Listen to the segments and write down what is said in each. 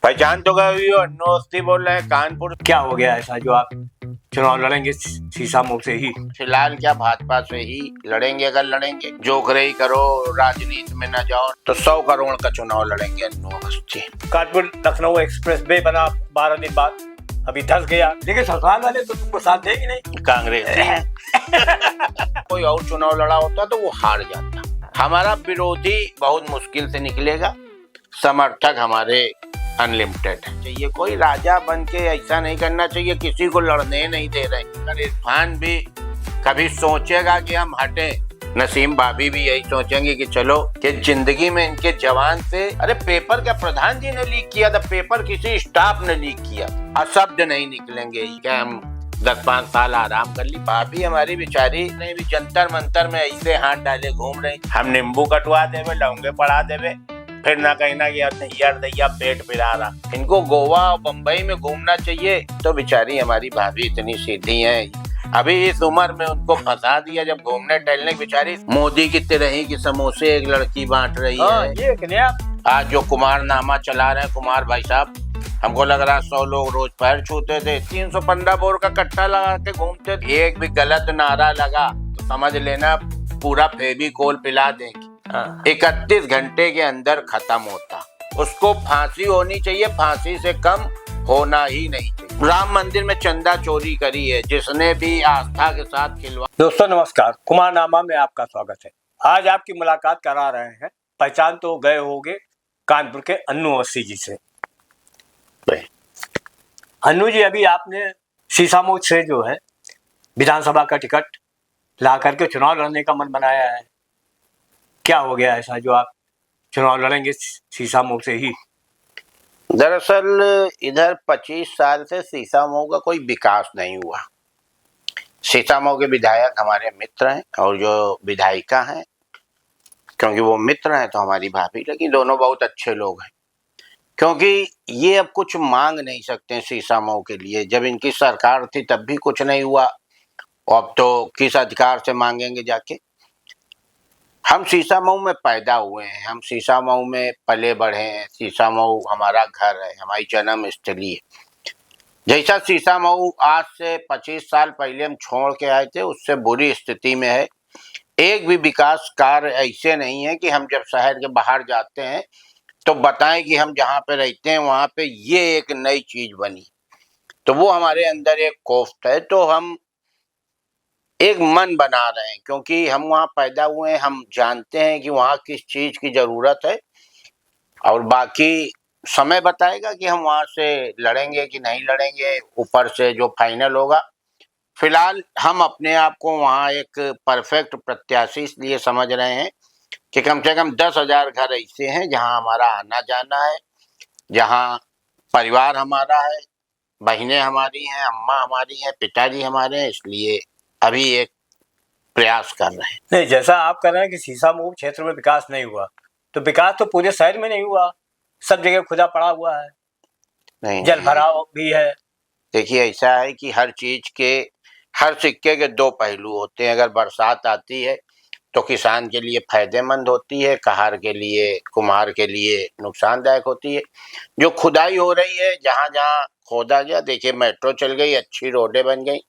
पहचान तो गई हो, अन्नू अवस्थी बोल रहे हैं कानपुर। क्या हो गया ऐसा जो आप चुनाव लड़ेंगे सीसामऊ से ही? फिलहाल क्या भाजपा से ही लड़ेंगे, अगर लड़ेंगे जोखरे करो, राजनीति में न जाओ तो 100 करोड़ का चुनाव लड़ेंगे अन्नू अवस्थी। कानपुर लखनऊ एक्सप्रेस वे बना 12 दिन बाद, अभी धस गया, लेकिन ससुराल वाले तो तुमको साथ देगी नहीं। कांग्रेस कोई और चुनाव लड़ा होता तो वो हार जाता। हमारा विरोधी बहुत मुश्किल से निकलेगा, समर्थक हमारे अनलिमिटेड है। चाहिए कोई राजा बन के ऐसा नहीं करना चाहिए, किसी को लड़ने नहीं दे रहे। अगर इरफान भी कभी सोचेगा कि हम हटे, नसीम भाभी भी यही सोचेंगे कि चलो, कि जिंदगी में इनके जवान से, अरे पेपर क्या प्रधान जी ने लीक किया था, पेपर किसी स्टाफ ने लीक किया, अशब्द नहीं निकलेंगे। क्या हम 10-5 साल आराम कर ली? भाभी हमारी बेचारी नहीं भी जंतर मंतर में ऐसे हाथ डाले घूम रही, हम नींबू कटवा देवे, लौंगे पड़ा देवे, फिर ना कहीं ना दैया पेट पिला रहा। इनको गोवा और बम्बई में घूमना चाहिए, तो बेचारी हमारी भाभी इतनी सीधी है। अभी इस उम्र में उनको फंसा दिया, जब घूमने टहलने बेचारी मोदी की तरह ही कि समोसे एक लड़की बांट रही है। ये आज जो कुमार नामा चला रहे हैं कुमार भाई साहब, हमको लग रहा है 100 लोग रोज पैर छूते थे, 315 बोर का कट्टा लगा के घूमते थे। एक भी गलत नारा लगा तो समझ लेना पूरा फेविकोल पिला देंगे। 31 घंटे के अंदर खत्म होता। उसको फांसी होनी चाहिए, फांसी से कम होना ही नहीं चाहिए। राम मंदिर में चंदा चोरी करी है जिसने भी आस्था के साथ खिलवा। दोस्तों नमस्कार, कुमार नामा में आपका स्वागत है। आज आपकी मुलाकात करा रहे हैं, पहचान तो गए होंगे कानपुर के अन्नू अवस्थी जी से। अन्नू जी, अभी आपने सीसामऊ से जो है विधानसभा का टिकट ला करके चुनाव लड़ने का मन बनाया है। क्या हो गया ऐसा जो आप चुनाव लड़ेंगे सीसामऊ से ही? दरअसल इधर 25 साल से सीसामऊ का कोई विकास नहीं हुआ। सीसामऊ के विधायक हमारे मित्र हैं और जो विधायिका हैं, क्योंकि वो मित्र हैं तो हमारी भाभी लगी, दोनों बहुत अच्छे लोग हैं। क्योंकि ये अब कुछ मांग नहीं सकते सीसामऊ के लिए, जब इनकी सरकार थी तब भी कुछ नहीं हुआ, अब तो किस अधिकार से मांगेंगे जाके। हम सीसामऊ में पैदा हुए हैं, हम सीसामऊ में पले बढ़े हैं, सीसामऊ हमारा घर है, हमारी जन्म स्थली है। जैसा सीसामऊ आज से 25 साल पहले हम छोड़ के आए थे, उससे बुरी स्थिति में है। एक भी विकास कार्य ऐसे नहीं है कि हम जब शहर के बाहर जाते हैं तो बताएं कि हम जहाँ पे रहते हैं वहाँ पे ये एक नई चीज बनी, तो वो हमारे अंदर एक कोफ्त है। तो हम एक मन बना रहे हैं, क्योंकि हम वहाँ पैदा हुए हैं, हम जानते हैं कि वहाँ किस चीज की जरूरत है, और बाकी समय बताएगा कि हम वहाँ से लड़ेंगे कि नहीं लड़ेंगे, ऊपर से जो फाइनल होगा। फिलहाल हम अपने आप को वहाँ एक परफेक्ट प्रत्याशी इसलिए समझ रहे हैं कि कम से कम 10,000 घर ऐसे हैं जहाँ हमारा आना जाना है, जहाँ परिवार हमारा है, बहनें हमारी हैं, अम्मा हमारी हैं, पिताजी हमारे हैं, इसलिए अभी एक प्रयास कर रहे हैं। नहीं, जैसा आप कर रहे हैं कि सीसामऊ क्षेत्र में विकास नहीं हुआ, तो विकास तो पूरे शहर में नहीं हुआ, सब जगह खुदा पड़ा हुआ है, नहीं, जल भराव भी है। देखिए ऐसा है कि हर सिक्के के 2 पहलू होते हैं। अगर बरसात आती है तो किसान के लिए फायदेमंद होती है, कहार के लिए, कुम्हार के लिए नुकसानदायक होती है। जो खुदाई हो रही है, जहाँ जहाँ खोदा गया, देखिए मेट्रो चल गई, अच्छी रोडें बन गई,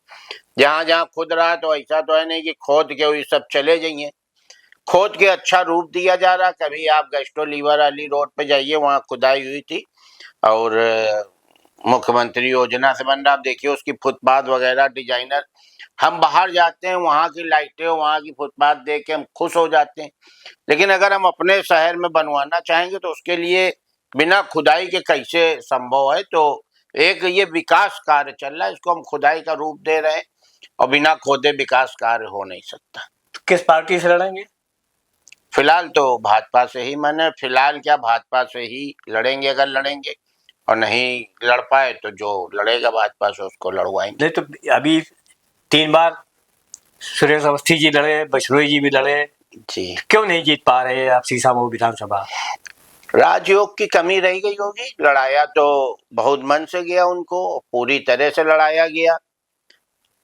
जहाँ जहाँ खुद रहा तो ऐसा तो है नहीं कि खोद के वही सब चले जाइए, खोद के अच्छा रूप दिया जा रहा। कभी आप गैस्ट्रो लीवर वाली रोड पे जाइए, वहाँ खुदाई हुई थी और मुख्यमंत्री योजना से बन रहा, आप देखिए उसकी फुटपाथ वगैरह डिजाइनर। हम बाहर जाते हैं, वहाँ की लाइटें, वहाँ की फुटपाथ देख के हम खुश हो जाते हैं, लेकिन अगर हम अपने शहर में बनवाना चाहेंगे तो उसके लिए बिना खुदाई के कैसे संभव है। तो एक ये विकास कार्य चल रहा है, इसको हम खुदाई का रूप दे रहे हैं, और बिना खोदे विकास कार्य हो नहीं सकता। तो किस पार्टी से लड़ेंगे? फिलहाल तो भाजपा से ही, मैंने फिलहाल क्या भाजपा से ही लड़ेंगे अगर लड़ेंगे, और नहीं लड़ पाए तो जो लड़ेगा भाजपा से उसको लड़वाएंगे। नहीं तो अभी 3 बार सुरेश अवस्थी जी लड़े, बशरोई जी भी लड़े जी, क्यों नहीं जीत पा रहे आप सीसामऊ विधानसभा? राजयोग की कमी रह गई होगी। लड़ाया तो बहुत मन से गया, उनको पूरी तरह से लड़ाया गया।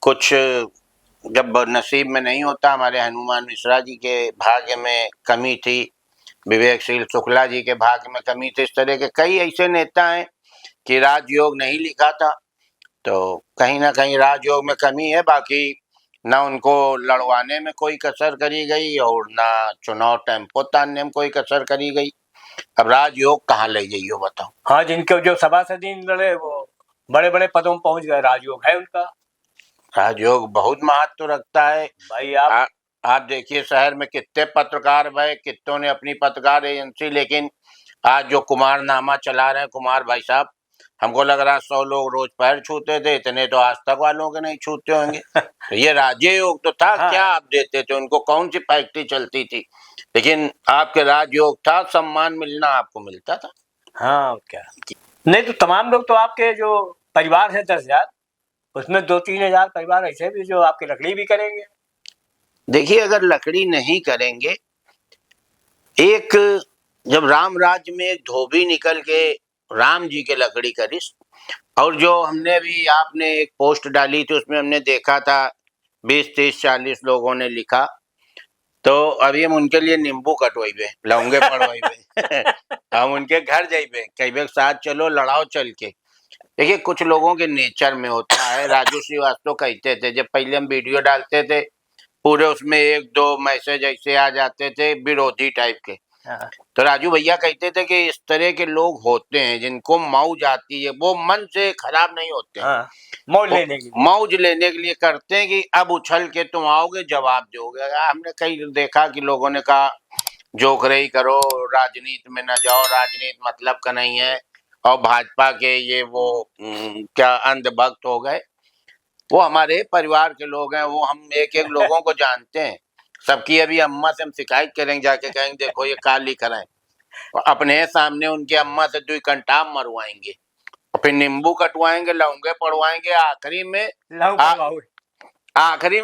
कुछ जब नसीब में नहीं होता, हमारे हनुमान मिश्रा जी के भाग्य में कमी थी, विवेकशील शुक्ला जी के भाग्य में कमी थी, इस तरह के कई ऐसे नेता हैं कि राजयोग नहीं लिखा था, तो कहीं ना कहीं राजयोग में कमी है। बाकी ना उनको लड़वाने में कोई कसर करी गई और ना चुनाव टेम्पो तानने में कोई कसर करी गई। अब राजयोग कहाँ ले जाइयो बताओ। हाँ, जिनके जो सभासदीन लड़े वो बड़े बड़े पदों में पहुंच गए, राजयोग है उनका। राजयोग बहुत महत्व रखता है भाई आप देखिए शहर में कितने पत्रकार भाई, कितनों ने अपनी पत्रकार एजेंसी, लेकिन आज जो कुमारनामा चला रहे हैं कुमार भाई साहब, हमको लग रहा है 100 लोग रोज पैर छूते थे, इतने तो आज तक वालों के नहीं छूते होंगे। तो ये राजयोग तो था। हाँ। क्या आप देते थे उनको, कौन सी फैक्ट्री चलती थी, लेकिन आपके राजयोग था, सम्मान मिलना आपको मिलता था। हाँ क्या, नहीं तो तमाम लोग तो आपके जो परिवार है 10,000, उसमें 2-3 हजार परिवार ऐसे भी जो आपकी लकड़ी भी करेंगे। देखिए अगर लकड़ी नहीं करेंगे, एक जब राम राज्य में एक धोबी निकल के राम जी के लकड़ी करिस, और जो हमने भी आपने एक पोस्ट डाली थी उसमें हमने देखा था 20-30-40 लोगों ने लिखा, तो अभी हम उनके लिए नींबू कटवाइबे, लौंगे पड़वाइबे हम उनके घर जाइबे, कहिबे साथ चलो लड़ाओ चल के। देखिए कुछ लोगों के नेचर में होता है। राजू श्रीवास्तव कहते थे जब पहले हम वीडियो डालते थे, पूरे उसमें 1-2 मैसेज ऐसे आ जाते थे विरोधी टाइप के, तो राजू भैया कहते थे कि इस तरह के लोग होते हैं जिनको मौज आती है, वो मन से खराब नहीं होते हैं। मौज लेने के लिए करते हैं कि अब उछल के तुम आओगे जवाब दोगे। हमने कई देखा कि लोगों ने कहा जोखरई करो, राजनीति में न जाओ, राजनीति मतलब का नहीं है, और भाजपा के ये वो क्या अंधभक्त हो गए। वो हमारे परिवार के लोग हैं, वो हम एक एक लोगों को जानते हैं। सबकी अभी अम्मा से हम शिकायत करेंगे, जाके कहेंगे देखो ये का लिख रहे हैं, और अपने सामने उनके अम्मा से 2 कंटाम मरवाएंगे और फिर नींबू कटवाएंगे, लौंगे पड़वाएंगे, आखिरी में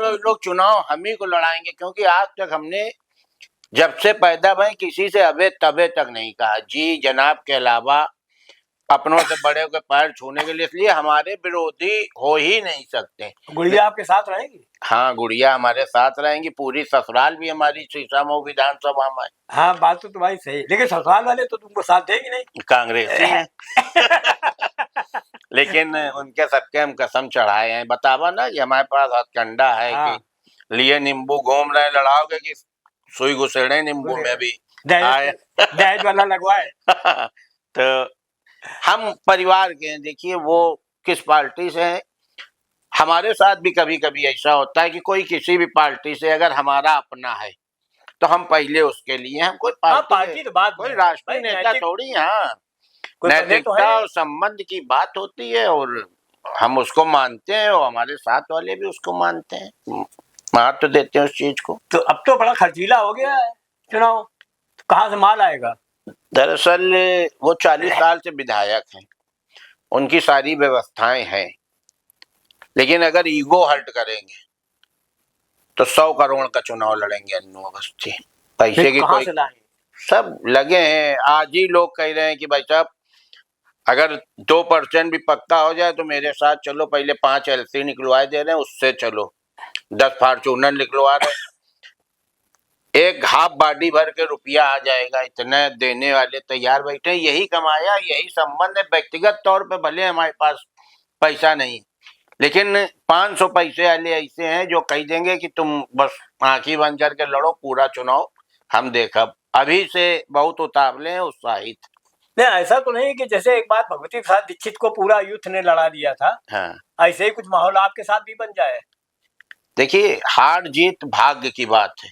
लोग चुनाव हम ही को लड़ाएंगे। क्योंकि आज तक हमने जब से पैदा भई किसी से अबे तबे तक नहीं कहा जी जनाब के अलावा अपनों से बड़े के पैर छूने के लिए, इसलिए हमारे विरोधी हो ही नहीं सकते। गुड़िया आपके साथ रहेंगी? हाँ, गुड़िया हमारे साथ रहेंगी, पूरी ससुराल भी हमारी शीशामऊ विधानसभा में। हाँ बात तो तुम्हारी सही, लेकिन ससुराल वाले तो तुमको साथ देंगे नहीं, कांग्रेसी हैं लेकिन उनके सबके हम कसम चढ़ाए हैं, बतावा ना कि हमारे पास हथकंडा है। हाँ। कि लिए नींबू घूम रहे, लड़ाओगे कि सुई घुसेड़े नींबू में भी दहेज वाला लगवाए तो हम परिवार के हैं। देखिए वो किस पार्टी से है, हमारे साथ भी कभी कभी ऐसा होता है कि कोई किसी भी पार्टी से अगर हमारा अपना है तो हम पहले उसके लिए, हम कोई पार्टी तो बात, कोई राष्ट्रीय नेता थोड़ी। हाँ, नैतिकता और संबंध की बात होती है और हम उसको मानते हैं और हमारे साथ वाले भी उसको मानते हैं, महत्व देते हैं उस चीज को। तो अब तो बड़ा खर्चीला हो गया है चुनाव, तो कहाँ से माल आएगा? दरअसल वो 40 साल से विधायक हैं, उनकी सारी व्यवस्थाएं हैं, लेकिन अगर ईगो हर्ट करेंगे तो 100 करोड़ का चुनाव लड़ेंगे अन्नू अवस्थी। पैसे की कोई सब लगे हैं। आज ही लोग कह रहे हैं कि भाई साहब अगर 2% भी पक्का हो जाए तो मेरे साथ चलो, पहले 5 LC निकलवाए दे रहे हैं, उससे चलो, 10 फॉर्चूनर निकलवा रहे, एक हाफ बाडी भर के रुपया आ जाएगा, इतने देने वाले तैयार बैठे। यही कमाया, यही संबंध है। व्यक्तिगत तौर पे भले हमारे पास पैसा नहीं, लेकिन 500 पैसे वाले ऐसे हैं जो कह देंगे कि तुम बस आंखी बंद करके लड़ो पूरा चुनाव, हम देखा अभी से बहुत उतावले हैं, उत्साहित। नहीं ऐसा तो नहीं कि जैसे एक बार भगवती प्रसाद दीक्षित को पूरा यूथ ने लड़ा दिया था। हाँ। ऐसे ही कुछ माहौल आपके साथ भी बन जाए। देखिए हार जीत भाग्य की बात है,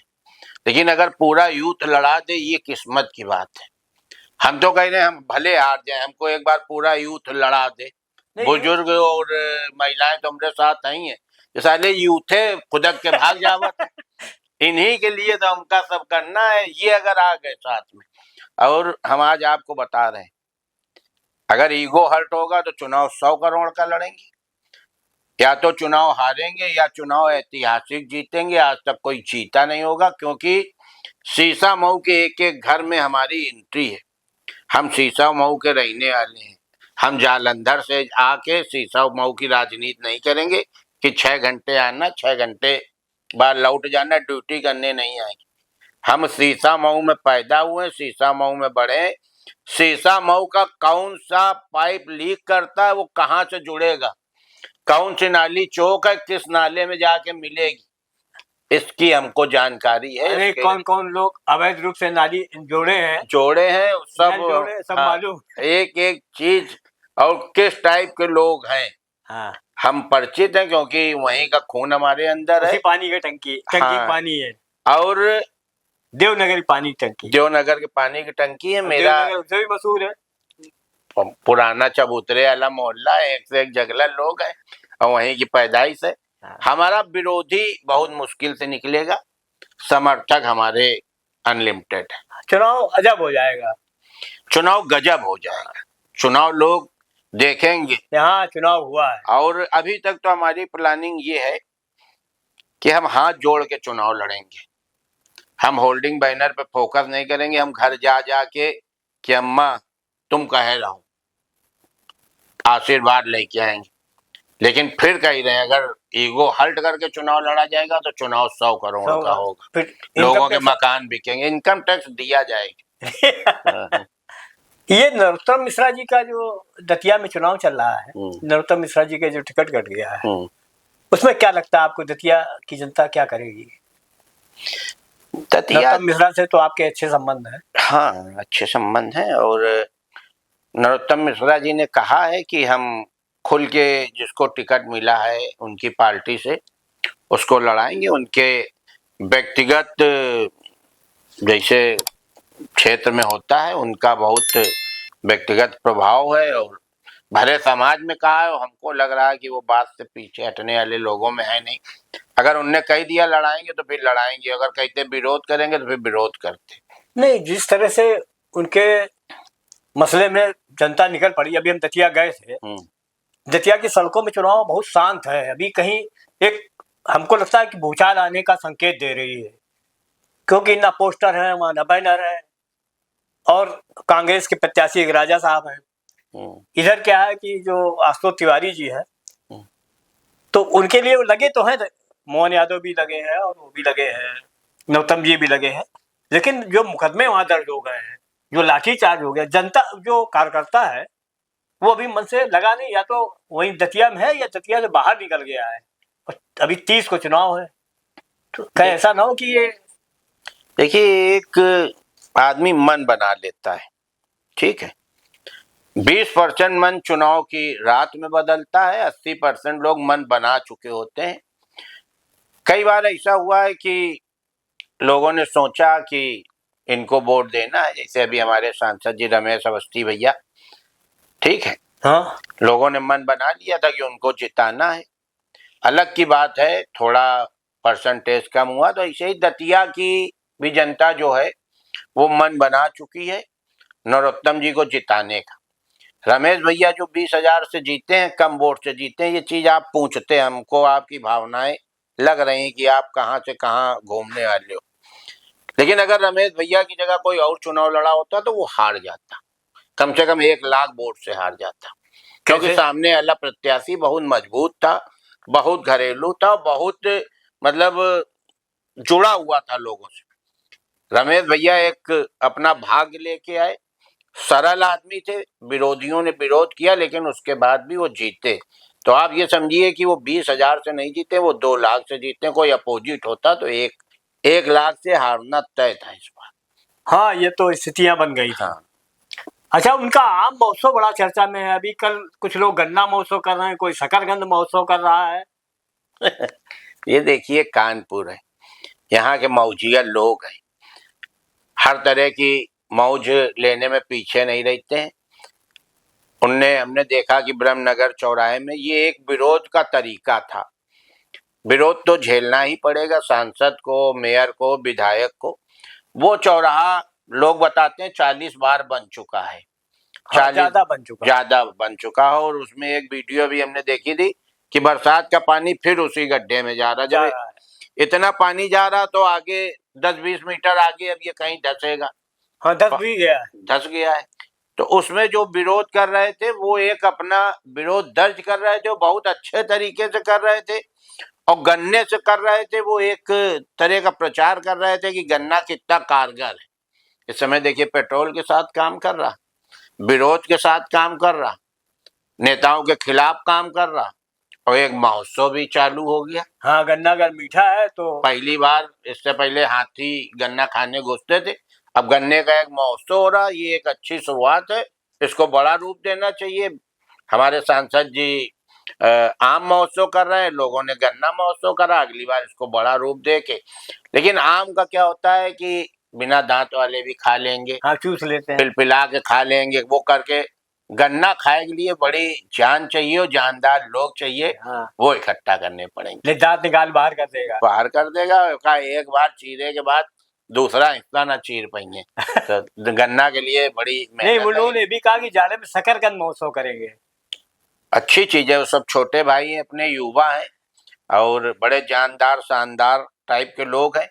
लेकिन अगर पूरा यूथ लड़ा दे ये किस्मत की बात है। हम तो कह रहे हैं हम भले हार जाए, हमको एक बार पूरा यूथ लड़ा दे, बुजुर्ग और महिलाएं तो हमारे साथ आई हैं, साले यूथे खुदक के भाग जावत इन्हीं के लिए तो हमका सब करना है। ये अगर आ गए साथ में, और हम आज आपको बता रहे हैं अगर ईगो हर्ट होगा तो चुनाव 100 करोड़ का लड़ेंगे, या तो चुनाव हारेंगे या चुनाव ऐतिहासिक जीतेंगे। आज तक कोई जीता नहीं होगा, क्योंकि शीशामऊ के एक एक घर में हमारी एंट्री है। हम शीशामऊ के रहने वाले हैं, हम जालंधर से आके शीशामऊ की राजनीति नहीं करेंगे कि 6 घंटे आना 6 घंटे बाद लौट जाना, ड्यूटी करने नहीं आएंगे। हम शीशामऊ में पैदा हुए, शीशामऊ में बढ़े, शीशा मऊ का कौन सा पाइप लीक करता है, वो कहाँ से जुड़ेगा, कौन सी नाली चौक है, किस नाले में जाके मिलेगी, इसकी हमको जानकारी है। अरे इसके कौन कौन लोग अवैध रूप से नाली जोड़े हैं, जोड़े हैं सब, जोड़े सब हाँ, मालूम। एक एक चीज और किस टाइप के लोग हैं हाँ, हम परिचित हैं, क्योंकि वहीं का खून हमारे अंदर उसी है। पानी की टंकी हाँ, पानी है, और देवनगरी पानी टंकी। देवनगर के पानी की टंकी है। मेरा देवनगर उससे भी मशहूर है। पुराना चबूतरे वाला मोहल्ला है, एक से एक जगला लोग हैं और वहीं की पैदाइश है। हाँ। हमारा विरोधी बहुत मुश्किल से निकलेगा, समर्थक हमारे अनलिमिटेड है। चुनाव अजब हो जाएगा, चुनाव गजब हो जाएगा, चुनाव लोग देखेंगे। यहाँ चुनाव हुआ है और अभी तक तो हमारी प्लानिंग ये है कि हम हाथ जोड़ के चुनाव लड़ेंगे। हम होल्डिंग बैनर पे फोकस नहीं करेंगे, हम घर जा जाके कि अम्मा तुम कहे रहो, आशीर्वाद लेके आएंगे। लेकिन फिर कह रहे हैं, अगर ईगो हल्ट करके चुनाव लड़ा जाएगा तो चुनाव 100 करोड़ का होगा, फिर लोगों के मकान बिकेंगे, इनकम टैक्स दिया जाएगा। ये नरोत्तम मिश्रा जी का जो दतिया में चुनाव चल रहा है, नरोत्तम मिश्रा जी के जो टिकट कट गया है, उसमें क्या लगता है आपको, दतिया की जनता क्या करेगी? नरोत्तम मिश्रा से तो आपके अच्छे संबंध हैं। हाँ, अच्छे संबंध हैं, और नरोत्तम मिश्रा जी ने कहा है कि हम खुल के जिसको टिकट मिला है उनकी पार्टी से उसको लड़ाएंगे। उनके व्यक्तिगत जैसे क्षेत्र में होता है, उनका बहुत व्यक्तिगत प्रभाव है और भरे समाज में कहा है। हमको लग रहा है कि वो बात से पीछे हटने वाले लोगों में है नहीं। अगर उनने कह दिया लड़ाएंगे तो फिर लड़ाएंगे, अगर कहते विरोध करेंगे तो फिर विरोध करते। नहीं, जिस तरह से उनके मसले में जनता निकल पड़ी, अभी हम दतिया गए थे, दतिया की सड़कों में चुनाव बहुत शांत है। अभी कहीं एक हमको लगता है कि भूचाल आने का संकेत दे रही है, क्योंकि ना पोस्टर है, वहां ना बैनर है, और कांग्रेस के प्रत्याशी एक राजा साहब हैं। इधर क्या है कि जो आशुतोष तिवारी जी है, तो उनके लिए वो लगे तो हैं, मोहन यादव भी लगे हैं और वो भी लगे हैं, नरोत्तम जी भी लगे हैं, लेकिन जो मुकदमे वहां दर्ज हो गए हैं, जो लाठीचार्ज हो गया, जनता जो कार्यकर्ता है वो अभी मन से लगा नहीं, या तो वहीं दतिया में है या दतिया से बाहर निकल गया है। अभी 30 को चुनाव है, तो कहीं ऐसा ना हो कि ये देखिए, एक आदमी मन बना लेता है, ठीक है, 20% मन चुनाव की रात में बदलता है, 80% लोग मन बना चुके होते हैं। कई बार ऐसा हुआ है कि लोगों ने सोचा कि इनको वोट देना है, जैसे अभी हमारे सांसद जी रमेश अवस्थी भैया, ठीक है, हाँ, लोगों ने मन बना लिया था कि उनको जिताना है। अलग की बात है थोड़ा परसेंटेज कम हुआ, तो ऐसे ही दतिया की भी जनता जो है वो मन बना चुकी है नरोत्तम जी को जिताने का। रमेश भैया जो 20,000 से जीते हैं, कम वोट से जीते हैं, ये चीज आप पूछते हैं हमको, आपकी भावनाएं लग रही हैं कि आप कहाँ से कहाँ घूमने वाले हो। लेकिन अगर रमेश भैया की जगह कोई और चुनाव लड़ा होता तो वो हार जाता, कम से कम 1 लाख वोट से हार जाता, क्योंकि सामने वाला प्रत्याशी बहुत मजबूत था, बहुत घरेलू था, बहुत मतलब जुड़ा हुआ था लोगों से। रमेश भैया एक अपना भाग्य लेके आए, सरल आदमी थे, विरोधियों ने विरोध किया लेकिन उसके बाद भी वो जीते। तो आप ये समझिए कि वो 20,000 से नहीं जीते, वो 2 लाख से जीते। कोई अपोजिट होता तो 1 लाख से हारना तय था इस बार। हाँ, ये तो स्थितियां बन गई थी। हाँ। अच्छा, उनका आम महोत्सव बड़ा चर्चा में है। अभी कल कुछ लोग गन्ना महोत्सव कर रहे हैं, कोई शकरकंद महोत्सव कर रहा है। ये देखिए, कानपुर है, यहाँ के मौजिया लोग हैं, हर तरह की मौज लेने में पीछे नहीं रहते हैं। हमने देखा कि ब्रह्मनगर चौराहे में ये एक विरोध का तरीका था। विरोध तो झेलना ही पड़ेगा सांसद को, मेयर को, विधायक को। वो चौराहा लोग बताते हैं 40 बार बन चुका है, ज्यादा बन चुका है, और उसमें एक वीडियो भी हमने देखी थी कि बरसात का पानी फिर उसी गड्ढे में जा रहा। जब इतना पानी जा रहा तो आगे 10-20 मीटर आगे अब ये कहीं धसेगा। हाँ, धस गया है। तो उसमें जो विरोध कर रहे थे वो एक अपना विरोध दर्ज कर रहे थे, वो बहुत अच्छे तरीके से कर रहे थे, और गन्ने से कर रहे थे। वो एक तरह का प्रचार कर रहे थे कि गन्ना कितना कारगर है, इस समय देखिए पेट्रोल के साथ काम कर रहा, विरोध के साथ काम कर रहा, नेताओं के खिलाफ काम कर रहा, और एक महोत्सव भी चालू हो गया। हाँ, गन्ना अगर मीठा है तो पहली बार, इससे पहले हाथी गन्ना खाने घुसते थे, अब गन्ने का एक महोत्सव हो रहा। ये एक अच्छी शुरुआत है, इसको बड़ा रूप देना चाहिए। हमारे सांसद जी आम महोत्सव कर रहे हैं, लोगों ने गन्ना महोत्सव करा, अगली बार इसको बड़ा रूप दे के। लेकिन आम का क्या होता है कि बिना दांत वाले भी खा लेंगे, हाँ चूस लेते हैं, पिलपिला के खा लेंगे, वो करके। गन्ना खाए के लिए बड़ी जान चाहिए और जानदार लोग चाहिए, हाँ वो इकट्ठा करने पड़ेंगे। नहीं दांत निकाल बाहर कर देगा, बाहर कर देगा का एक बार चीरे के बाद दूसरा हिस्सा ना चीर पाएंगे। तो गन्ना के लिए बड़ी नहीं मेहनत है। उन्होंने भी कहा कि जाड़े में शकरकंद महोत्सव करेंगे। अच्छी चीज है, वो सब छोटे भाई हैं, अपने युवा हैं और बड़े जानदार शानदार टाइप के लोग हैं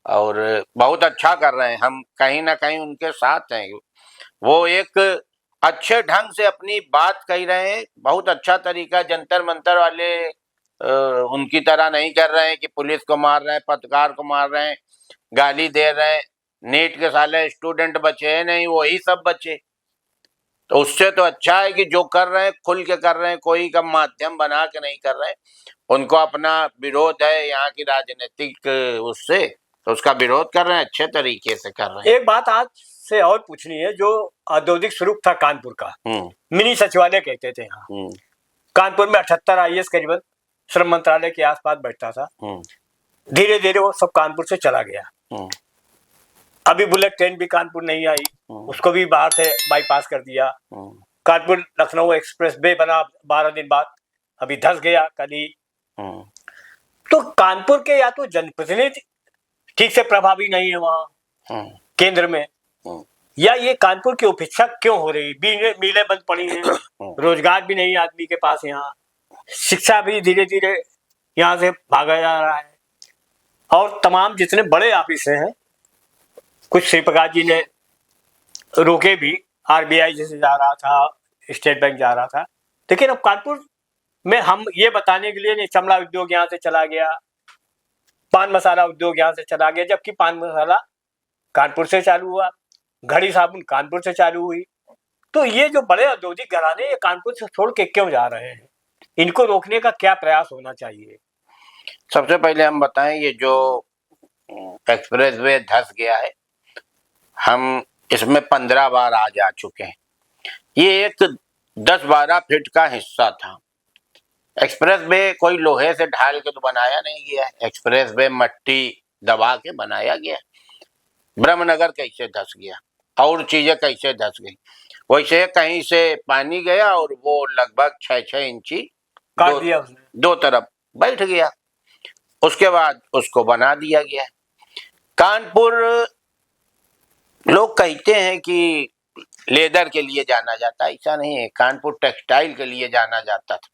और बहुत अच्छा कर रहे हैं। हम कहीं ना कहीं उनके साथ हैं। वो एक अच्छे ढंग से अपनी बात कह रहे हैं, बहुत अच्छा तरीका। जंतर मंतर वाले उनकी तरह नहीं कर रहे हैं कि पुलिस को मार रहे हैं, पत्रकार को मार रहे हैं, गाली दे रहे हैं। नीट के साले स्टूडेंट बचे हैं नहीं, वही सब बचे। तो उससे तो अच्छा है कि जो कर रहे हैं खुल के कर रहे हैं, कोई का माध्यम बना के नहीं कर रहे हैं। उनको अपना विरोध है यहाँ की राजनीतिक उससे, तो उसका विरोध कर रहे हैं, अच्छे तरीके से कर रहे हैं। एक बात आज से और पूछनी है, जो औद्योगिक स्वरूप था कानपुर का, मिनी सचिवालय कहते थे यहाँ, कानपुर में 78 IAS करीबन श्रम मंत्रालय के आसपास बैठता था। धीरे धीरे वो सब कानपुर से चला गया। अभी बुलेट ट्रेन भी कानपुर नहीं आई, उसको भी बाहर से बाईपास कर दिया। कानपुर लखनऊ एक्सप्रेस वे बना 12 दिन बाद, अभी धस गया कल ही। तो कानपुर के या तो जनप्रतिनिधि ठीक से प्रभावी नहीं है वहाँ केंद्र में, या ये कानपुर की उपेक्षा क्यों हो रही? मिलें बंद पड़ी हैं, रोजगार भी नहीं आदमी के पास, यहाँ शिक्षा भी धीरे धीरे यहाँ से भागा जा रहा है। और तमाम जितने बड़े ऑफिस हैं, कुछ श्री प्रकाश जी ने रोके भी, RBI जैसे जा रहा था, स्टेट बैंक जा रहा था। लेकिन अब कानपुर में हम ये बताने के लिए नहीं, चमड़ा उद्योग यहाँ से चला गया, पान मसाला उद्योग यहाँ से चला गया, जबकि पान मसाला कानपुर से चालू हुआ, घड़ी साबुन कानपुर से चालू हुई। तो ये जो बड़े औद्योगिक घराने ये कानपुर से छोड़ के क्यों जा रहे हैं? इनको रोकने का क्या प्रयास होना चाहिए? सबसे पहले हम बताएं, ये जो एक्सप्रेस वे धस गया है, हम इसमें 15 बार आ जा चुके हैं। ये एक 10-12 फीट का हिस्सा था। एक्सप्रेस वे कोई लोहे से ढाल के तो बनाया नहीं गया है, एक्सप्रेस वे मट्टी दबा के बनाया गया। ब्रह्मनगर कैसे धस गया और चीजें कैसे धस गई, वैसे कहीं से पानी गया और वो लगभग 6-6 इंची काट दिया उसने, दो तरफ बैठ गया। उसके बाद उसको बना दिया गया। कानपुर लोग कहते हैं कि लेदर के लिए जाना जाता है, ऐसा नहीं है। कानपुर टेक्सटाइल के लिए जाना जाता था।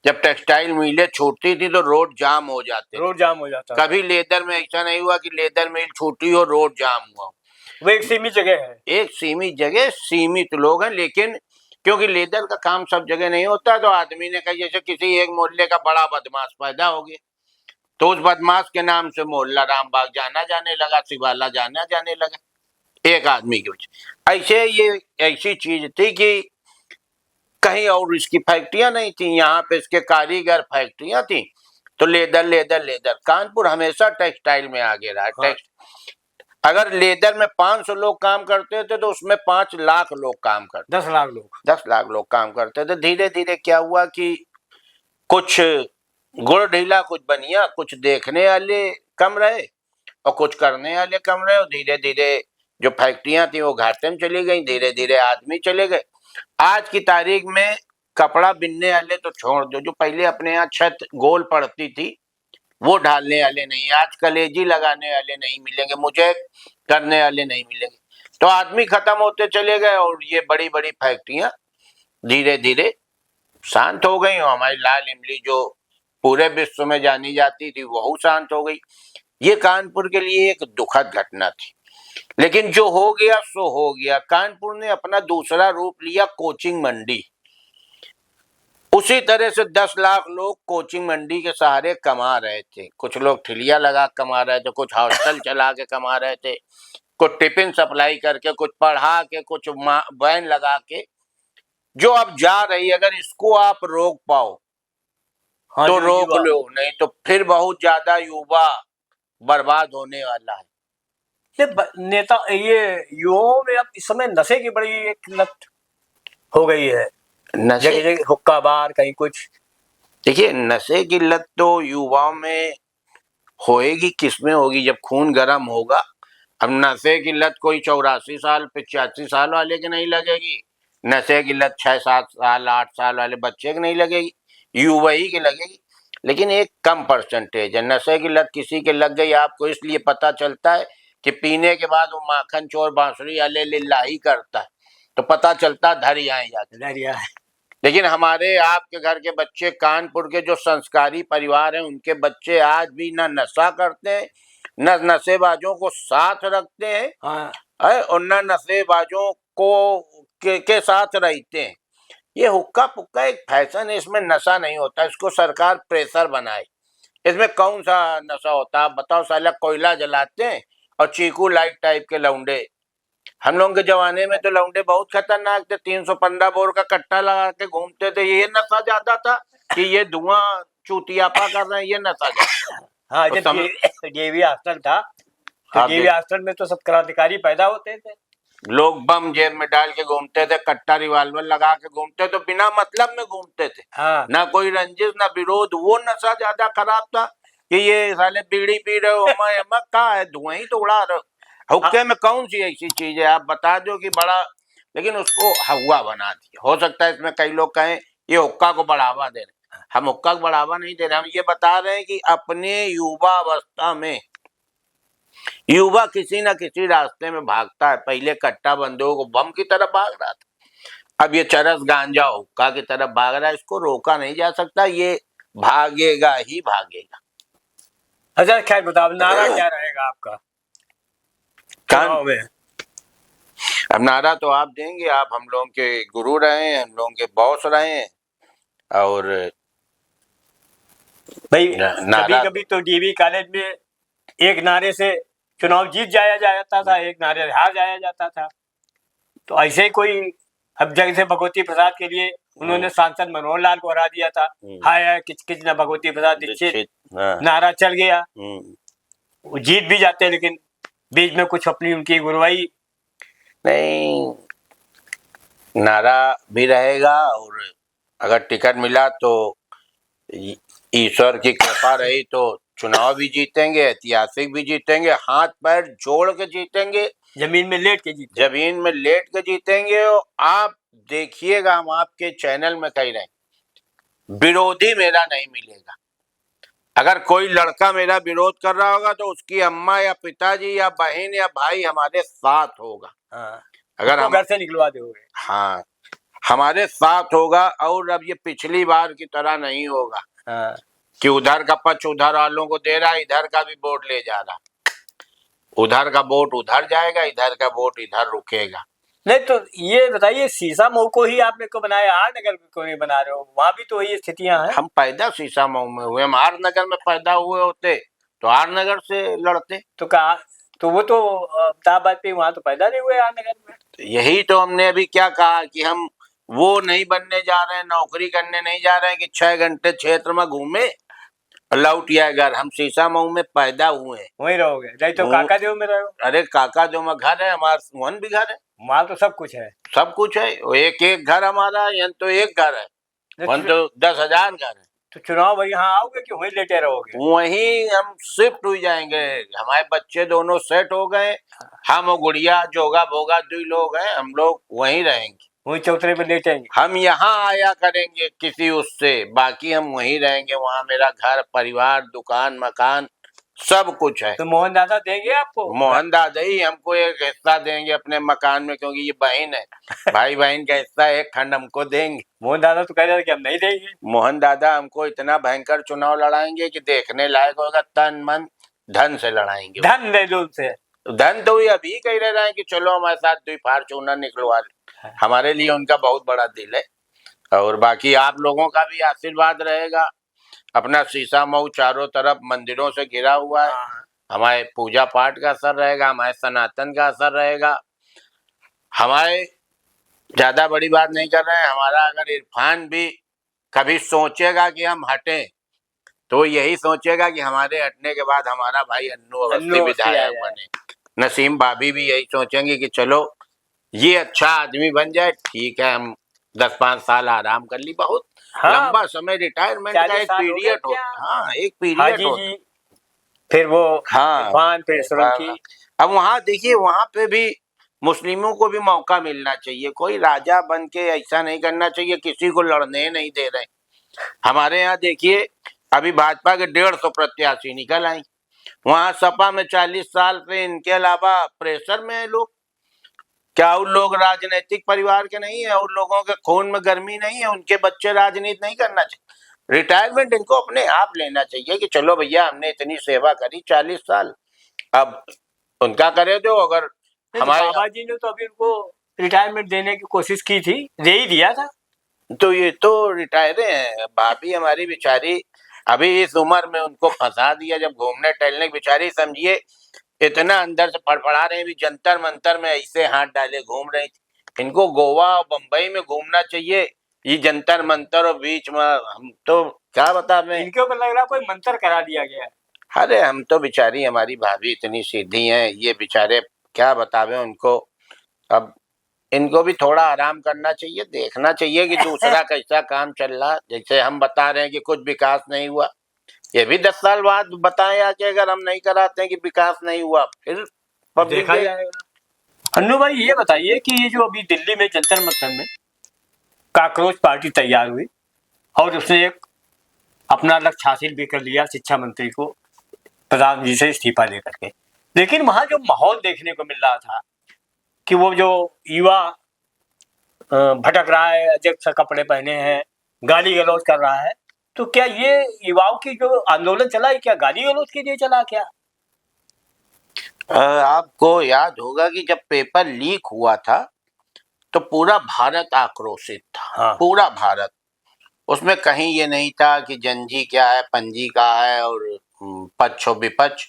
जब टेक्सटाइल मिलें छूटती थी तो रोड जाम हो जाते, रोड जाम हो जाता। कभी लेदर में ऐसा नहीं हुआ कि लेदर मिल छूटी हो रोड जाम हुआ। वो एक सीमित जगह है, एक सीमित जगह, सीमित लोग हैं। लेकिन क्योंकि लेदर का काम सब जगह नहीं होता, तो आदमी ने कहा जैसे किसी एक मोहल्ले का बड़ा बदमाश पैदा हो गया, तो उस बदमाश के नाम से मोहल्ला रामबाग जाना जाने लगा, शिवाला जाना जाने लगा, एक आदमी की वजह। ऐसे ये ऐसी चीज थी कि कहीं और इसकी फैक्ट्रियां नहीं थी, यहाँ पे इसके कारीगर फैक्ट्रियां थी। तो लेदर लेदर लेदर, कानपुर हमेशा टेक्सटाइल में आगे रहा। हाँ। अगर लेदर में 500 लोग काम करते थे तो उसमें 5 लाख लोग काम करते, 10 लाख लोग, 10 लाख लोग काम करते थे। धीरे धीरे क्या हुआ कि कुछ गुड़ ढीला कुछ बनिया, कुछ देखने वाले कम रहे और कुछ करने वाले कम रहे, और धीरे धीरे जो फैक्ट्रियां थी वो घाटे में चली गई, धीरे धीरे आदमी चले गए। आज की तारीख में कपड़ा बिनने वाले तो छोड़ दो, जो पहले अपने यहाँ छत गोल पड़ती थी वो ढालने वाले नहीं, आज कलेजी लगाने वाले नहीं मिलेंगे, मुझे करने वाले नहीं मिलेंगे। तो आदमी खत्म होते चले गए और ये बड़ी बड़ी फैक्ट्रियां धीरे धीरे शांत हो गई। हमारी लाल इमली जो पूरे विश्व में जानी जाती थी वो शांत हो गई। ये कानपुर के लिए एक दुखद घटना थी, लेकिन जो हो गया सो हो गया। कानपुर ने अपना दूसरा रूप लिया, कोचिंग मंडी। उसी तरह से 10 लाख लोग कोचिंग मंडी के सहारे कमा रहे थे। कुछ लोग ठिलिया लगा कमा रहे थे, कुछ हॉस्टल चला के कमा रहे थे, कुछ टिफिन सप्लाई करके, कुछ पढ़ा के, कुछ वैन लगा के जो अब जा रही, अगर इसको आप रोक पाओ हाँ, तो जो रोक युवा लो, नहीं तो फिर बहुत ज्यादा युवा बर्बाद होने वाला है। नेता ये युवाओं में अब इस समय नशे की बड़ी एक लत हो गई है, नशे, जगह जगह हुक्का बार, कहीं कुछ। देखिए नशे की लत तो युवाओं में होएगी, किसमें होगी, जब खून गर्म होगा। अब नशे की लत कोई 84 साल 85 साल वाले के नहीं लगेगी, नशे की लत 6 7 साल 8 साल वाले बच्चे के नहीं लगेगी, युवा ही के लगेगी। लेकिन एक कम परसेंटेज है। नशे की लत किसी के लग गई, आपको इसलिए पता चलता है कि पीने के बाद वो माखन चोर बांसुरी वाले लिल्लाही करता है, तो पता चलता धरी आए जाते। डरिया है। लेकिन हमारे आपके घर के बच्चे, कानपुर के जो संस्कारी परिवार हैं, उनके बच्चे आज भी न नशा करते हैं, न नशेबाजों को साथ रखते हैं, हाँ, और न नशेबाजों को के साथ रहते हैं। ये हुक्का पुक्का एक फैशन है, इसमें नशा नहीं होता, इसको सरकार प्रेशर बनाए। इसमें कौन सा नशा होता है आप बताओ? साला कोयला जलाते हैं और चीकू लाइट टाइप के लौंडे। हम लोग के जमाने में तो लौंडे बहुत खतरनाक थे, 315 बोर का कट्टा लगा के घूमते थे। ये नशा ज्यादा था कि ये धुआं चूतियापा कर रहे हैं, ये नशा ज्यादा। हाँ, तो जब डीएवी हॉस्टल था तो आप डीएवी हॉस्टल में तो सब क्रांतिकारी पैदा होते थे। लोग बम जेब में डाल के घूमते थे, कट्टा रिवाल्वर लगा के घूमते, तो बिना मतलब में घूमते थे, हाँ, ना कोई रंजिश ना विरोध। वो नशा ज्यादा खराब था कि ये साले बीड़ी पी रहे हो, मैं कहा है, धुआं ही तो उड़ा रहे हो। हुक्के में कौन सी ऐसी चीज है आप बता दो कि बड़ा, लेकिन उसको हुआ बना दिया। हो सकता है इसमें कई लोग कहें ये हुक्का को बढ़ावा दे रहे हैं, हम हुक्का को बढ़ावा नहीं दे रहे, हम ये बता रहे हैं कि अपने युवा अवस्था में युवा किसी ना किसी रास्ते में भागता है। पहले कट्टा बंदूक बम की तरफ भाग रहा था, अब ये चरस गांजा हुक्का की तरफ भाग रहा है। इसको रोका नहीं जा सकता, ये भागेगा ही भागेगा। अच्छा, खैर बताओ, नारा क्या रहेगा आपका चुनाव में? अब नारा तो आप देंगे, आप हम लोगों के गुरु रहे हैं, हम लोगों के बॉस रहे हैं, और भाई नारा कभी कभी तो डीवी कॉलेज में एक नारे से चुनाव जीत जाया जाता था, एक नारे हार जाया जाता था। तो ऐसे ही कोई, अब जैसे भगवती प्रसाद के लिए उन्होंने सांसद मनोहर लाल को हरा दिया था, हाय हाय किच किच न भगवती प्रसाद दीक्षित, नारा चल गया, वो जीत भी जाते, लेकिन बीच में कुछ अपनी उनकी गुरुवाई नहीं, नारा भी रहेगा, और अगर टिकट मिला तो ईश्वर की कृपा रही तो चुनाव भी जीतेंगे, ऐतिहासिक भी जीतेंगे, हाथ पैर जोड़ के जीतेंगे, जमीन में लेट के जीते, जमीन में लेट के जीतेंगे। और आप देखिएगा, हम आपके चैनल में कह रहे हैं, विरोधी मेरा नहीं मिलेगा। अगर कोई लड़का मेरा विरोध कर रहा होगा तो उसकी अम्मा या पिताजी या बहन या भाई हमारे साथ होगा। हाँ, अगर हम घर से निकलवा दोगे, हाँ, हमारे साथ होगा। और अब ये पिछली बार की तरह नहीं होगा हाँ, कि उधर का पक्ष उधर वालों को दे रहा है, इधर का भी वोट ले जा रहा, उधर का वोट उधर जाएगा, इधर का वोट इधर रुकेगा। नहीं तो ये बताइए, शीशा मऊ को ही आपने को बनाया, आर नगर को नहीं बना रहे हो? वहां भी तो ये स्थितियां हैं। हम पैदा शीशा मऊ में हुए, हम आर नगर में पैदा हुए होते तो आर नगर से लड़ते। तो कहा, तो वो तो अमिताभ वाजपेयी वहां तो पैदा नहीं हुए आर नगर में। तो यही तो हमने अभी क्या कहा कि हम वो नहीं बनने जा रहे हैं, नौकरी करने नहीं जा रहे हैं कि 6 घंटे क्षेत्र में घूमे लौट आए घर। हम शीशा मऊ में पैदा हुए हैं, वहीं रहोगे, नहीं तो काका देव में रहो। अरे काका जो में घर है, हमारा वन भी घर है, वहां तो सब कुछ है, सब कुछ है। एक एक घर हमारा, यहाँ तो एक घर है, वन तो 10,000 घर है। तो चुनाव वही यहाँ आओगे कि वहीं लेटे रहोगे? वहीं हम शिफ्ट हो जाएंगे, हमारे बच्चे दोनों सेट हो गए, हम और गुड़िया जोगा बोगा 2 लोग हैं, हम लोग वहीं रहेंगे, वहीं चौतरे पे लेटेंगे। हम यहाँ आया करेंगे किसी उससे, बाकी हम वहीं रहेंगे। वहाँ मेरा घर परिवार दुकान मकान सब कुछ है। तो मोहन दादा देंगे आपको? मोहन दादा ही हमको एक हिस्सा देंगे अपने मकान में, क्योंकि ये बहन है, भाई बहन का हिस्सा एक खंड हमको देंगे। मोहन दादा तो कह रहे थे कि हम नहीं देंगे। मोहन दादा हमको इतना भयंकर चुनाव लड़ाएंगे कि देखने लायक होगा, तन मन धन से लड़ाएंगे। धन ले लो उनसे, धन तो ये अभी कह रहे हैं कि चलो हमारे साथ 2 फार्चूनर निकलवा ले। हमारे लिए उनका बहुत बड़ा दिल है, और बाकी आप लोगों का भी आशीर्वाद रहेगा। अपना शीशा मऊ चारों तरफ मंदिरों से घिरा हुआ है, हमारे पूजा पाठ का असर रहेगा, हमारे सनातन का असर रहेगा। हमारे ज्यादा बड़ी बात नहीं कर रहे हैं, हमारा अगर इरफान भी कभी सोचेगा कि हम हटें तो यही सोचेगा कि हमारे हटने के बाद हमारा भाई अन्नू अवस्थी अन्नू अवस्थी आ विधायक जाए। बने। नसीम भाभी भी यही सोचेंगे कि चलो ये अच्छा आदमी बन जाए, ठीक है, हम 10-5 साल आराम कर ली। बहुत हाँ, लंबा समय, रिटायरमेंट का 40 एक साल हो गए पीरियड क्या? होता, हाँ एक पीरियड हाजी होता। जी, फिर वो हाँ, इरफान, फिर सोलंकी। हाँ। अब वहाँ देखिए, वहाँ पे भी मुस्लिमों को भी मौका मिलना चाहिए। कोई राजा बन के ऐसा नहीं करना चाहिए, किसी को लड़ने नहीं दे रहे। हमारे यहाँ देखिए, अभी भाजपा के 150 प्रत्याशी निकल आई, वहाँ सपा में 40 साल से इनके अलावा प्रेशर में है लोग। क्या उन लोग राजनीतिक परिवार के नहीं है? उन लोगों के खून में गर्मी नहीं है? उनके बच्चे राजनीति नहीं करना चाहिए? रिटायरमेंट इनको अपने आप लेना चाहिए कि चलो भैया, हमने इतनी सेवा करी 40 साल, अब उनका करे दो। अगर नहीं तो हमारे बाबा जी ने तो अभी उनको रिटायरमेंट देने की कोशिश की थी, दे ही दिया था। तो ये तो रिटायरे हैं, भाभी हमारी बेचारी अभी इस उम्र में उनको फंसा दिया। जब घूमने टहलने की बेचारी समझिए इतना अंदर से फड़फड़ा रहे हैं, भी जंतर मंतर में ऐसे हाथ डाले घूम रही थी। इनको गोवा और बम्बई में घूमना चाहिए, ये जंतर मंतर और बीच में हम तो क्या बता रहे हैं। इनके ऊपर लग रहा है कोई मंत्र करा दिया गया है। अरे हम तो बेचारी, हमारी भाभी इतनी सीधी हैं, ये बेचारे क्या बतावे उनको। अब इनको भी थोड़ा आराम करना चाहिए, देखना चाहिए कि दूसरा कैसा काम चल रहा। जैसे हम बता रहे हैं कि कुछ विकास नहीं हुआ, ये भी 10 साल बाद बताएं आके, अगर हम नहीं कराते हैं कि विकास नहीं हुआ, फिर पब्लिक देखा जाएगा। अन्नू भाई, ये बताइए कि ये जो अभी दिल्ली में जंतर मंतर में कॉकरोच पार्टी तैयार हुई और उसने एक अपना लक्ष्य हासिल भी कर लिया, शिक्षा मंत्री को प्रधान जी से इस्तीफा लेकर के। लेकिन वहां जो माहौल देखने को मिल रहा था कि वो जो युवा भटक रहा है, अजब सा कपड़े पहने हैं, गाली गलौज कर रहा है, तो क्या ये युवाओं की जो आंदोलन चला है, क्या गाली गलौज के लिए चला क्या? आपको याद होगा कि जब पेपर लीक हुआ था तो पूरा भारत आक्रोशित था। हाँ। पूरा भारत, उसमें कहीं ये नहीं था कि जनजी क्या है, पंजी का है और पक्ष और विपक्ष।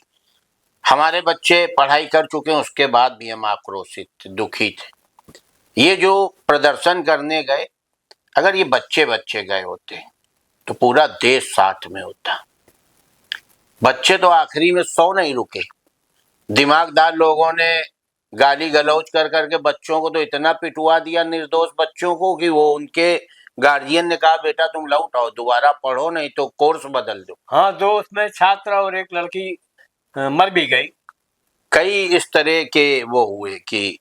हमारे बच्चे पढ़ाई कर चुके हैं, उसके बाद भी हम आक्रोशित थे, दुखी थे। ये जो प्रदर्शन करने गए, अगर ये बच्चे बच्चे गए होते तो पूरा देश साथ में होता। बच्चे तो आखिरी में 100 नहीं रुके। दिमागदार लोगों ने गाली गलौज कर करके बच्चों को तो इतना पिटवा दिया, निर्दोष बच्चों को, कि वो उनके गार्जियन ने कहा बेटा तुम लौट आओ, दोबारा पढ़ो, नहीं तो कोर्स बदल दो। हाँ, दो उसमें छात्र और एक लड़की मर भी गई। कई इस तरह के वो हुए कि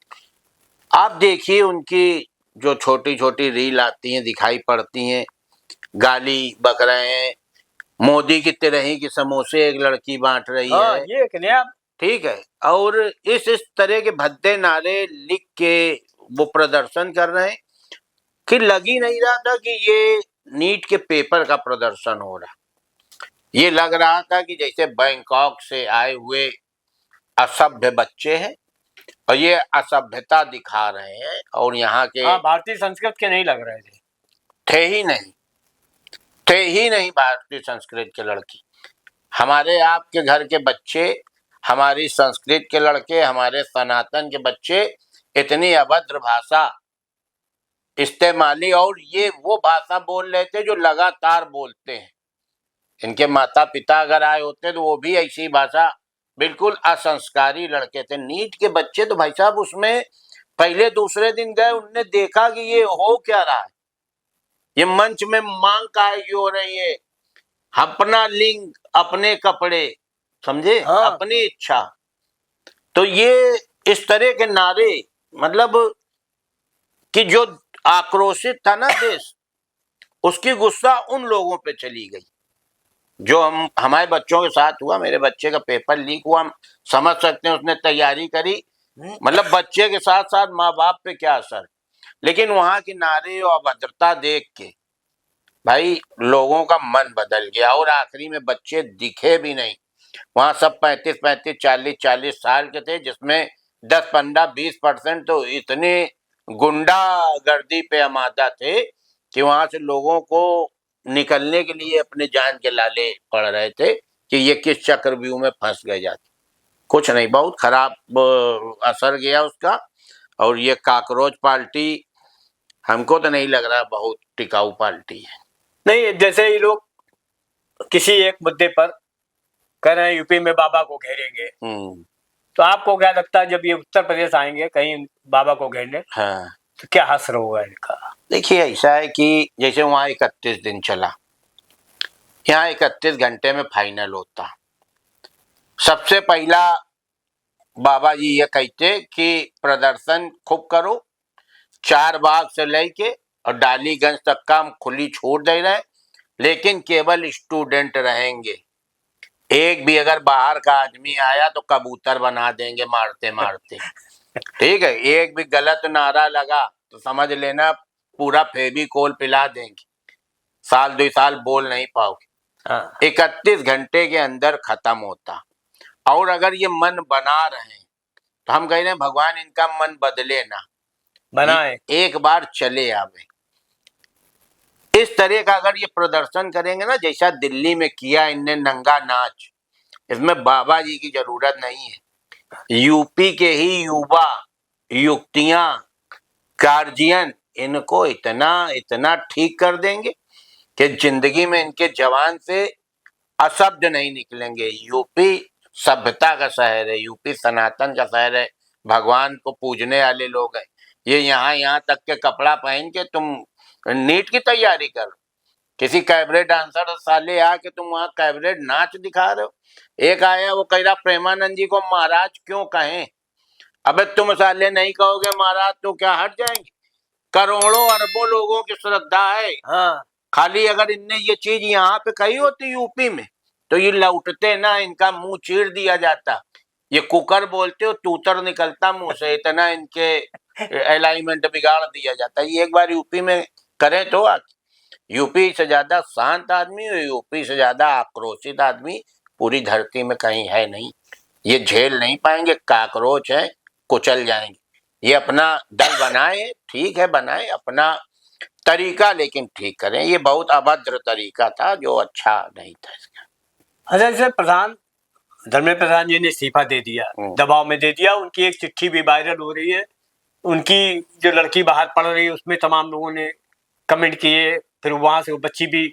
आप देखिए उनकी जो छोटी छोटी रील आती हैं, दिखाई पड़ती हैं, गाली बक रहे हैं। मोदी की तिरही के समोसे एक लड़की बांट रही हाँ, है, ये एक नया। ठीक है, और इस तरह के भद्दे नारे लिख के वो प्रदर्शन कर रहे हैं कि लग ही नहीं रहा था कि ये नीट के पेपर का प्रदर्शन हो रहा। ये लग रहा था कि जैसे बैंकॉक से आए हुए असभ्य बच्चे हैं और ये असभ्यता दिखा रहे हैं, और यहाँ के हाँ, भारतीय संस्कृत के नहीं लग रहे थे। थे ही नहीं, थे ही नहीं भारतीय संस्कृत के लड़की। हमारे आपके घर के बच्चे, हमारी संस्कृत के लड़के, हमारे सनातन के बच्चे इतनी अभद्र भाषा इस्तेमाली, और ये वो भाषा बोल रहे थे जो लगातार बोलते हैं। इनके माता पिता अगर आए होते तो वो भी ऐसी भाषा, बिल्कुल असंस्कारी लड़के थे। नीट के बच्चे तो भाई साहब उसमें पहले दूसरे दिन गए, उनने देखा कि ये हो क्या रहा है, ये मंच में मांग काहे की हो रही है, अपना लिंग अपने कपड़े, समझे, हाँ। अपनी इच्छा। तो ये इस तरह के नारे, मतलब कि जो आक्रोशित था ना देश, उसकी गुस्सा उन लोगों पे चली गई। जो हम हमारे बच्चों के साथ हुआ, मेरे बच्चे का पेपर लीक हुआ, हम समझ सकते हैं उसने तैयारी करी, मतलब बच्चे के साथ साथ माँ बाप पे क्या असर। लेकिन वहां की नारे और अभद्रता देख के भाई लोगों का मन बदल गया, और आखिरी में बच्चे दिखे भी नहीं। वहां सब 35-35, 40-40 साल के थे, जिसमें 10, 15, 20% तो इतने गुंडा गर्दी पे आमादा थे कि वहां से लोगों को निकलने के लिए अपने जान के लाले पड़ रहे थे कि ये किस चक्रव्यूह में फंस गए जाते। कुछ नहीं, बहुत खराब असर गया उसका। और ये कॉकरोच पार्टी हमको तो नहीं लग रहा बहुत टिकाऊ पार्टी है। नहीं, जैसे ये लोग किसी एक मुद्दे पर कह रहे हैं यूपी में बाबा को घेरेंगे, तो आपको क्या लगता है जब ये उत्तर प्रदेश आएंगे कहीं बाबा को घेरने, हाँ, तो क्या असर होगा इनका? देखिए ऐसा है कि जैसे वहाँ 31 दिन चला, यहाँ 31 घंटे में फाइनल होता। सबसे पहला बाबा जी ये कहते कि प्रदर्शन खूब करो, 4 बाग से लेके और डालीगंज तक का हम खुली छूट दे रहे हैं, लेकिन केवल स्टूडेंट रहेंगे। एक भी अगर बाहर का आदमी आया तो कबूतर बना देंगे मारते मारते। ठीक है, एक भी गलत नारा लगा तो समझ लेना पूरा फेविकोल पिला देंगे, साल 2 साल बोल नहीं पाओगे। 31 घंटे के अंदर खत्म होता। और अगर ये मन बना रहे हैं तो हम कह रहे हैं भगवान इनका मन बदले ना, बनाए एक बार चले आवे। इस तरह का अगर ये प्रदर्शन करेंगे ना, जैसा दिल्ली में किया इनने नंगा नाच, इसमें बाबा जी की जरूरत नहीं है। यूपी के ही युवा युक्तियां गार्जियन इनको इतना इतना ठीक कर देंगे कि जिंदगी में इनके जवान से अशब्द नहीं निकलेंगे। यूपी सभ्यता का शहर है, यूपी सनातन का शहर है, भगवान को पूजने वाले लोग हैं। ये यहाँ तक के कपड़ा पहन के तुम नीट की तैयारी करो, किसी कैबरे डांसर साले आके तुम वहाँ कैबरे नाच दिखा रहे हो। एक आया वो कह रहा प्रेमानंद जी को महाराज क्यों कहें। अबे तुम साले नहीं कहोगे महाराज तो क्या हट जाएंगे? करोड़ों अरबों लोगों की श्रद्धा है। हाँ, खाली अगर इनने ये चीज यहाँ पे कही होती यूपी में तो ये लौटते ना, इनका मुंह चीर दिया जाता। ये कुकर बोलते हो तूतर निकलता मुंह से, इतना इनके अलाइनमेंट बिगाड़ दिया जाता। ये एक बार यूपी में करें तो यूपी से ज्यादा शांत आदमी और यूपी से ज्यादा आक्रोशित आदमी पूरी धरती में कहीं है नहीं। ये झेल नहीं पाएंगे, काकरोच है, कुचल जाएंगे। ये अपना दल बनाए, ठीक है बनाए अपना तरीका, लेकिन ठीक करें। ये बहुत अभद्र तरीका था जो अच्छा नहीं था इसका। अच्छा, जैसे प्रधान धर्मेंद्र प्रधान जी ने इस्तीफा दे दिया, दबाव में दे दिया। उनकी एक चिट्ठी भी वायरल हो रही है, उनकी जो लड़की बाहर पढ़ रही है उसमें तमाम लोगों ने कमेंट किए। फिर वहां से वो बच्ची भी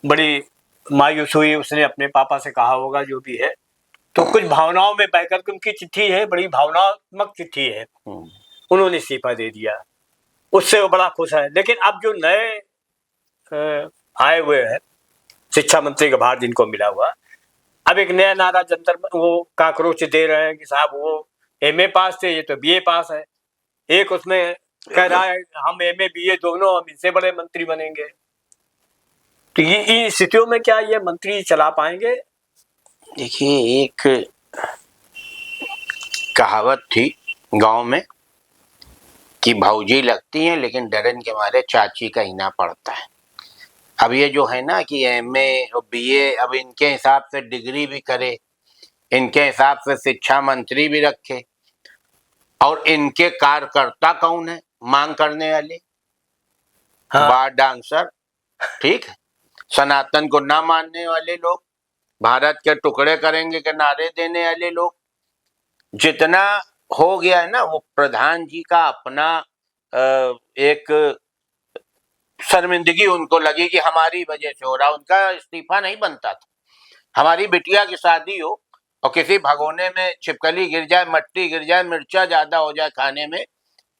बड़ी मायूस हुई, उसने अपने पापा से कहा होगा जो भी है। तो कुछ भावनाओं में बह करके उनकी चिट्ठी है, बड़ी भावनात्मक चिट्ठी है। उन्होंने इस्तीफा दे दिया, उससे वो बड़ा खुश है। लेकिन अब जो नए आए हुए हैं शिक्षा मंत्री का भार जिनको मिला हुआ, अब एक नया नारा जंतर वो काकरोच दे रहे हैं कि साहब वो एमए पास थे, ये तो बीए पास है। एक उसमें कह रहा है हम एमए बीए दोनों, हम इनसे बड़े मंत्री बनेंगे। तो ये इन स्थितियों में क्या ये मंत्री चला पाएंगे? देखिए, एक कहावत थी गांव में कि भौजी लगती हैं लेकिन डरन के मारे चाची का हिना पड़ता है। अब ये जो है ना कि एमए और बीए, अब इनके हिसाब से डिग्री भी करे, इनके हिसाब से शिक्षा मंत्री भी रखे, और इनके कार्यकर्ता कौन है? मांग करने वाले, हाँ। बार डांसर, ठीक है, सनातन को ना मानने वाले लोग, भारत के टुकड़े करेंगे के नारे देने वाले लोग। जितना हो गया है ना, वो प्रधान जी का अपना एक शर्मिंदगी उनको लगी कि हमारी वजह से हो रहा। उनका इस्तीफा नहीं बनता था। हमारी बिटिया की शादी हो और किसी भगोने में छिपकली गिर जाए, मट्टी गिर जाए, मिर्चा ज्यादा हो जाए खाने में,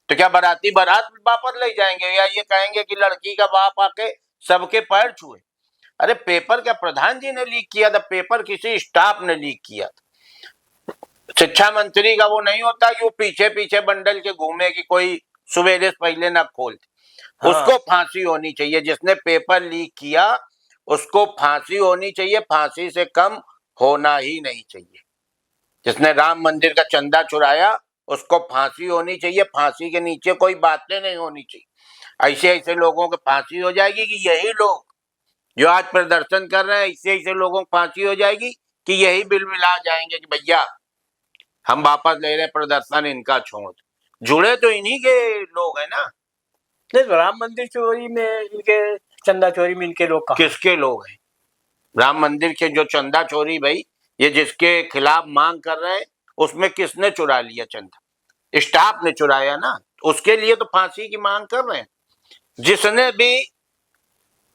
तो क्या बाराती बारात वापस ले जाएंगे या ये कहेंगे कि लड़की का बाप आके सबके पैर छुए? अरे पेपर क्या प्रधान जी ने लीक किया था? पेपर किसी स्टाफ ने लीक किया था। शिक्षा मंत्री का वो नहीं होता कि वो पीछे पीछे बंडल के घूमे कि कोई सवेरे से पहले ना खोलते। हाँ। उसको फांसी होनी चाहिए, जिसने पेपर लीक किया उसको फांसी होनी चाहिए, फांसी से कम होना ही नहीं चाहिए। जिसने राम मंदिर का चंदा चुराया उसको फांसी होनी चाहिए, फांसी के नीचे कोई बातें नहीं होनी चाहिए। ऐसे ऐसे लोगों को फांसी हो जाएगी कि यही लोग जो आज प्रदर्शन कर रहे हैं, ऐसे ऐसे लोगों को फांसी हो जाएगी कि यही बिल मिला जाएंगे कि भैया हम वापस ले रहे प्रदर्शन, इनका छोड़। जुड़े तो इन्हीं के लोग हैं ना। नहीं, राम मंदिर चोरी में इनके, चंदा चोरी में इनके लोग कहाँ? किसके लोग हैं? राम मंदिर के जो चंदा चोरी भाई ये जिसके खिलाफ मांग कर रहे हैं उसमें किसने चुरा लिया चंदा? स्टाफ ने चुराया ना, उसके लिए तो फांसी की मांग कर रहे हैं। जिसने भी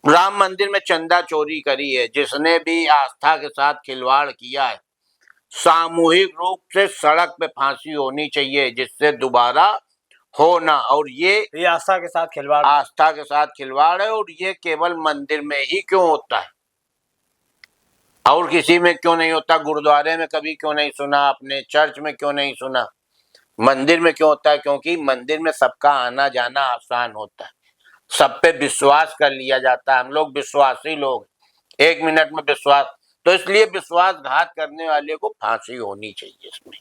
राम मंदिर में चंदा चोरी करी है, जिसने भी आस्था के साथ खिलवाड़ किया है, सामूहिक रूप से सड़क पे फांसी होनी चाहिए, जिससे दोबारा हो ना। और ये आस्था के साथ खिलवाड़ आस्था के साथ खिलवाड़ है, और ये केवल मंदिर में ही क्यों होता है और किसी में क्यों नहीं होता? गुरुद्वारे में कभी क्यों नहीं सुना आपने? चर्च में क्यों नहीं सुना? मंदिर में क्यों होता है? क्योंकि मंदिर में सबका आना जाना आसान होता है, सब पे विश्वास कर लिया जाता है। हम लोग विश्वासी लोग, 1 मिनट में विश्वास, तो इसलिए विश्वासघात करने वाले को फांसी होनी चाहिए इसमें।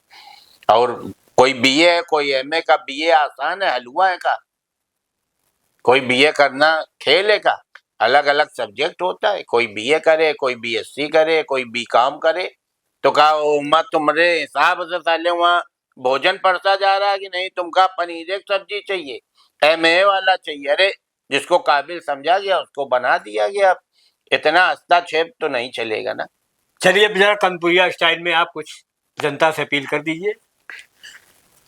और कोई बीए है, कोई एमए का, बीए आसान है, हलवा है का? कोई बीए करना खेल है का? अलग अलग सब्जेक्ट होता है, कोई बीए करे, कोई बीएससी करे, कोई बीकॉम करे, तो का मत तुम्हारे हिसाब से साले वहाँ भोजन परसा जा रहा है कि नहीं? तुमका पनीर एक सब्जी चाहिए, एमए वाला चाहिए। अरे जिसको काबिल समझा गया उसको बना दिया गया। इतना हस्तक्षेप तो नहीं चलेगा ना। चलिए जरा कानपुरिया स्टाइल में आप कुछ जनता से अपील कर दीजिए।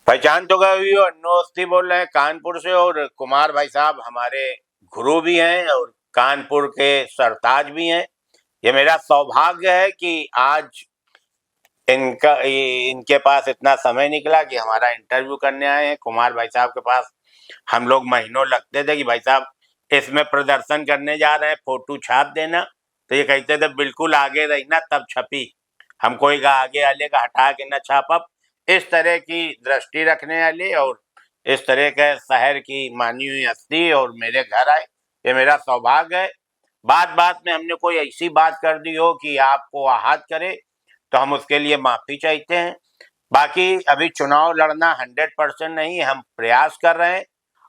पहचान तो गई, अवस्थी बोल रहे हैं कानपुर से, और कुमार भाई साहब हमारे गुरु भी हैं और कानपुर के सरताज भी हैं। ये मेरा सौभाग्य है कि आज इनके पास इतना समय निकला कि हमारा इंटरव्यू करने आए हैं। कुमार भाई साहब के पास हम लोग महीनों लगते थे कि भाई साहब इसमें प्रदर्शन करने जा रहे हैं, फोटो छाप देना, तो ये कहते थे बिल्कुल आगे रहना तब छपी। हम कोई का आगे वाले का हटा के न छापब। इस तरह की दृष्टि रखने वाले और इस तरह के शहर की मानी हुई हस्ती और मेरे घर आए, ये मेरा सौभाग्य है। बात बात में हमने कोई ऐसी बात कर दी हो कि आपको आहत करे तो हम उसके लिए माफी चाहते हैं। बाकी अभी चुनाव लड़ना 100% नहीं, हम प्रयास कर रहे हैं,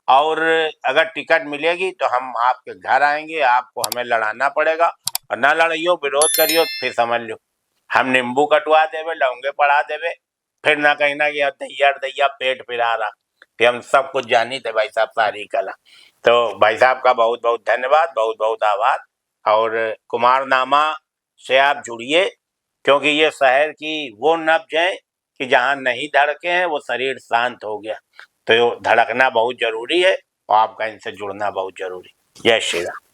और अगर टिकट मिलेगी तो हम आपके घर आएंगे, आपको हमें लड़ाना पड़ेगा। और ना लड़ियो, विरोध करियो, फिर समझ लो हम नींबू कटवा देवे, लौंगे पड़ा देवे, फिर ना कहीं ना कि दैया दैया पेट फिरा रहा, कि हम सब कुछ जानी थे भाई साहब सारी कला। तो भाई साहब का बहुत बहुत धन्यवाद, बहुत बहुत आभार। और कुमारनामा से आप जुड़िए, क्योंकि ये शहर की वो नब्ज है कि जहाँ नहीं धड़के हैं वो शरीर शांत हो गया। तो धड़कना बहुत जरूरी है और आपका इनसे जुड़ना बहुत जरूरी। जय श्री राम।